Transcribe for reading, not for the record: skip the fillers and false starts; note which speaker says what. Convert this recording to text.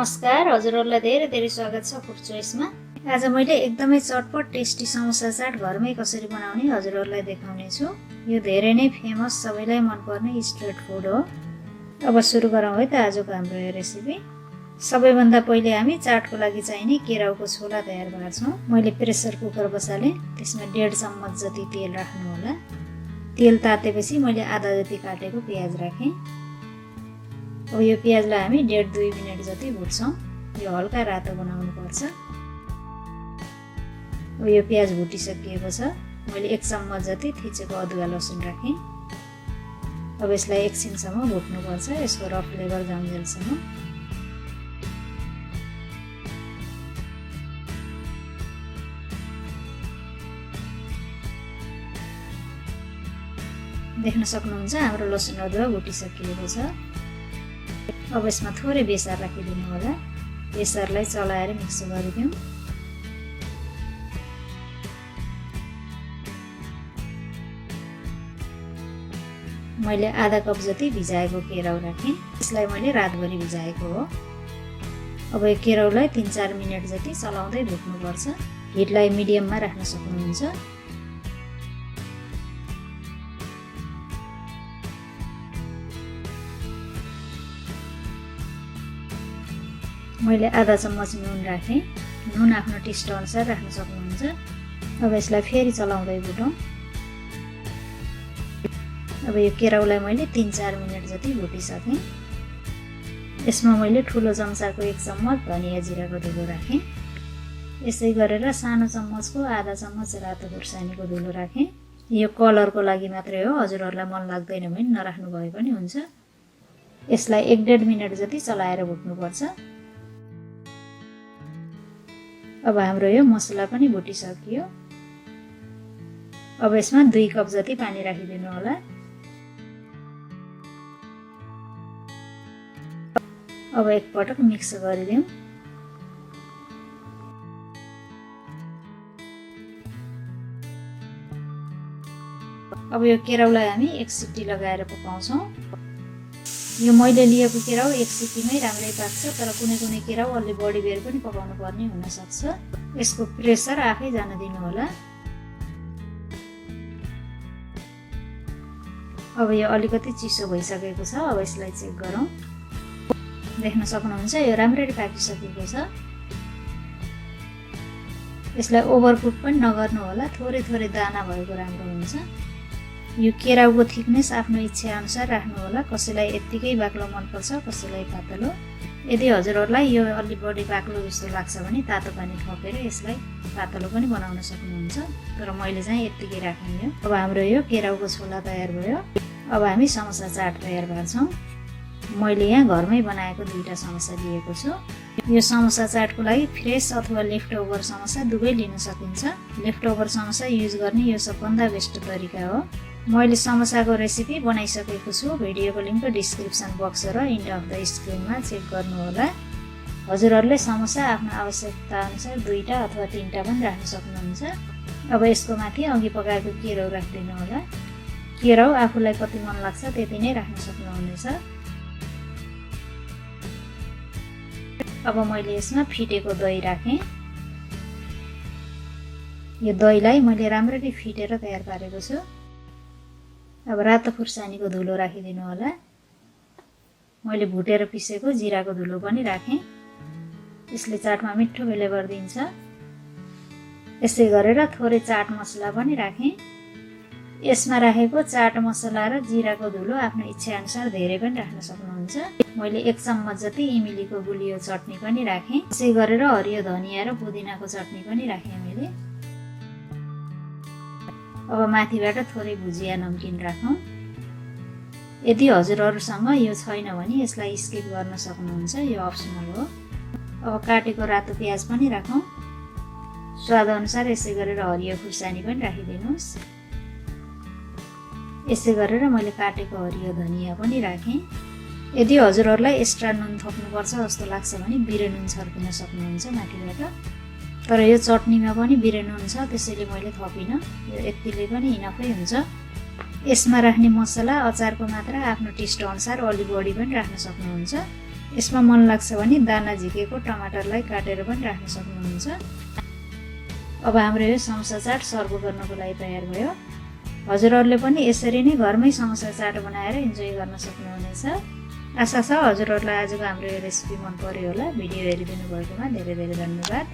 Speaker 1: नमस्कार, हजुरहरूलाई धेरै धेरै स्वागत छ फुड चोइसमा। आज मैले एकदमै चटपट टेस्टी समोसा चाट घरमै कसरी बनाउने हजुरहरूलाई देखाउने छु। यो धेरै नै फेमस, सबैलाई मनपर्ने स्ट्रिट फुड हो। अब सुरु गरौँ है त आजको हाम्रो यो रेसिपी। सबैभन्दा पहिले हामी चाटको लागि चाहिने केराउको छोला तयार पार्छौँ। मैले प्रेसर कुकर बसालेँ, त्यसमा 1.5 चम्मच जति तेल राख्नु होला। तेल तातेपछि मैले आधा जति काटेको प्याज राखेँ। अब यो प्याजलाई हामी 1.5-2 मिनेट जति भुट्छौँ। यो हल्का रातो बनाउनु पर्छ। अब यो प्याज भुटिसकिएको छ। मैले 1 चम्मच जति थिचेको अदुवा लसुन राखेँ। अब यसलाई एकछिनसम्म भुट्नुपर्छ, यसको रफ फ्लेभर जाउन्जेलसम्म। देख्न सक्नुहुन्छ हाम्रो लसुन अदुवा भुटिसकिएको छ। अब यसमा थोरै बेसार राखिदिनु होला। बेसारलाई चलाएर मिक्स गरिदिउँ। मैले आधा कप जति भिजाएको केराउ राखेँ। यसलाई मैले रातभरि भिजाएको हो। अब यो केराउलाई 3-4 मिनेट जति चलाउँदै भुट्नुपर्छ। हिटलाई मिडियममा राख्न सक्नुहुन्छ। मैले आधा चम्मच नुन राखेँ। नुन आफ्नो टेस्ट अनुसार राख्न सक्नुहुन्छ। अब यसलाई फेरि चलाउँदै भुटौँ। अब यो केराउलाई मैले 3-4 मिनेट जति भुटिसकेँ। यसमा मैले ठुलो चम्चाको 1 चम्मच धनिया जिराको धुलो राखेँ। यसै गरेर सानो चम्मचको आधा चम्मच रातो खुर्सानीको धुलो राखेँ। यो कलरको लागि मात्रै हो, हजुरहरूलाई मन लाग्दैन भने नराख्नु भए पनि हुन्छ। यसलाई 1-1.5 मिनेट जति चलाएर भुट्नुपर्छ। अब हाम्रो यो मसला पनि भुटिसकियो। अब यसमा 2 कप जति पानी राखिदिनु होला। अब एकपटक मिक्स गरिदिउँ। अब यो केराउलाई हामी 1 सिटी लगाएर पकाउँछौँ। यो मैले लिएको केराउ 1 सिटीमै राम्रै पाक्छ, तर कुनै कुनै केराउ अलि बढी बेर पनि पकाउनु पर्ने हुनसक्छ। यसको प्रेसर आफै जान दिनु होला। अब यो अलिकति चिसो भइसकेको छ। अब यसलाई चेक गरौँ। देख्न सक्नुहुन्छ यो राम्ररी पाकिसकेको छ। यसलाई ओभरकुक पनि नगर्नु होला, थोरै थोरै दाना भएको राम्रो हुन्छ। यो केराउको थिकनेस आफ्नो इच्छा अनुसार राख्नु होला। कसैलाई यत्तिकै बाक्लो मनपर्छ, कसैलाई पातलो। यदि हजुरहरूलाई यो अलि बढी बाक्लो जस्तो लाग्छ भने तातो पानी थपेर यसलाई पातलो पनि बनाउन सक्नुहुन्छ, तर मैले चाहिँ यत्तिकै राख्ने हो। अब हाम्रो यो केराउको छोला तयार भयो। अब हामी समोसा चाट तयार पार्छौँ। मैले यहाँ घरमै बनाएको 2टा समोसा लिएको छु। यो समोसा चाटको लागि फ्रेस अथवा लेफ्ट ओभर समोसा दुवै लिन सकिन्छ। लेफ्ट ओभर समोसा युज गर्ने यो सबभन्दा बेस्ट तरिका हो। मैले समोसाको रेसिपी बनाइसकेको छु। भिडियोको लिङ्क डिस्क्रिप्सन बक्स र इन्ड अफ द स्क्रिनमा चेक गर्नुहोला। हजुरहरूले समोसा आफ्नो आवश्यकता अनुसार 2टा अथवा 3टा पनि राख्न सक्नुहुन्छ। अब यसको माथि अघि पकाएको केराउ राखिदिनु होला। केराउ आफूलाई कति मन लाग्छ त्यति नै राख्न सक्नुहुनेछ। अब मैले यसमा फिटेको दही राखेँ। यो दहीलाई मैले राम्ररी फिटेर तयार पारेको छु। अब रातो खुर्सानीको धुलो राखिदिनु होला। मैले भुटेर पिसेको जिराको धुलो पनि राखेँ। यसले चाटमा मिठो फ्लेभर दिन्छ। यसै गरेर थोरै चाट मसला पनि राखेँ। यसमा राखेको चाट मसला र जिराको धुलो आफ्नो इच्छा अनुसार धेरै पनि राख्न सक्नुहुन्छ। मैले 1 चम्मच जति इमलीको गुलियो चटनी पनि राखेँ। यसै गरेर हरियो धनिया र पुदिनाको चटनी पनि राखेँ मैले। अब माथिबाट थोरै भुजिया नमकिन राखौँ। यदि हजुरहरूसँग यो छैन भने यसलाई स्किप गर्न सक्नुहुन्छ, यो अप्सनल हो। अब काटेको रातो प्याज पनि राखौँ। स्वाद अनुसार यसै गरेर हरियो खुर्सानी पनि राखिदिनुहोस्। यसै गरेर मैले काटेको हरियो धनिया पनि राखेँ। यदि हजुरहरूलाई एक्स्ट्रा नुन थप्नुपर्छ जस्तो लाग्छ भने बिरे नुन छर्किन सक्नुहुन्छ माथिबाट, तर यो चटनीमा पनि बिरे नुन छ, त्यसैले मैले थपिनँ। यो यतिले पनि इनफै हुन्छ। यसमा राख्ने मसला अचारको मात्रा आफ्नो टेस्ट अनुसार अलि बढी पनि राख्न सक्नुहुन्छ। यसमा मन लाग्छ भने दाना झिकेको टमाटरलाई काटेर पनि राख्न सक्नुहुन्छ। अब हाम्रो यो समोसा चाट सर्भ गर्नको लागि तयार भयो। हजुरहरूले पनि यसरी नै घरमै समोसा चाट बनाएर इन्जोय गर्न सक्नुहुनेछ। आशा छ हजुरहरूलाई आजको हाम्रो यो रेसिपी मन पर्यो होला। भिडियो हेरिदिनु भएकोमा धेरै धेरै धन्यवाद।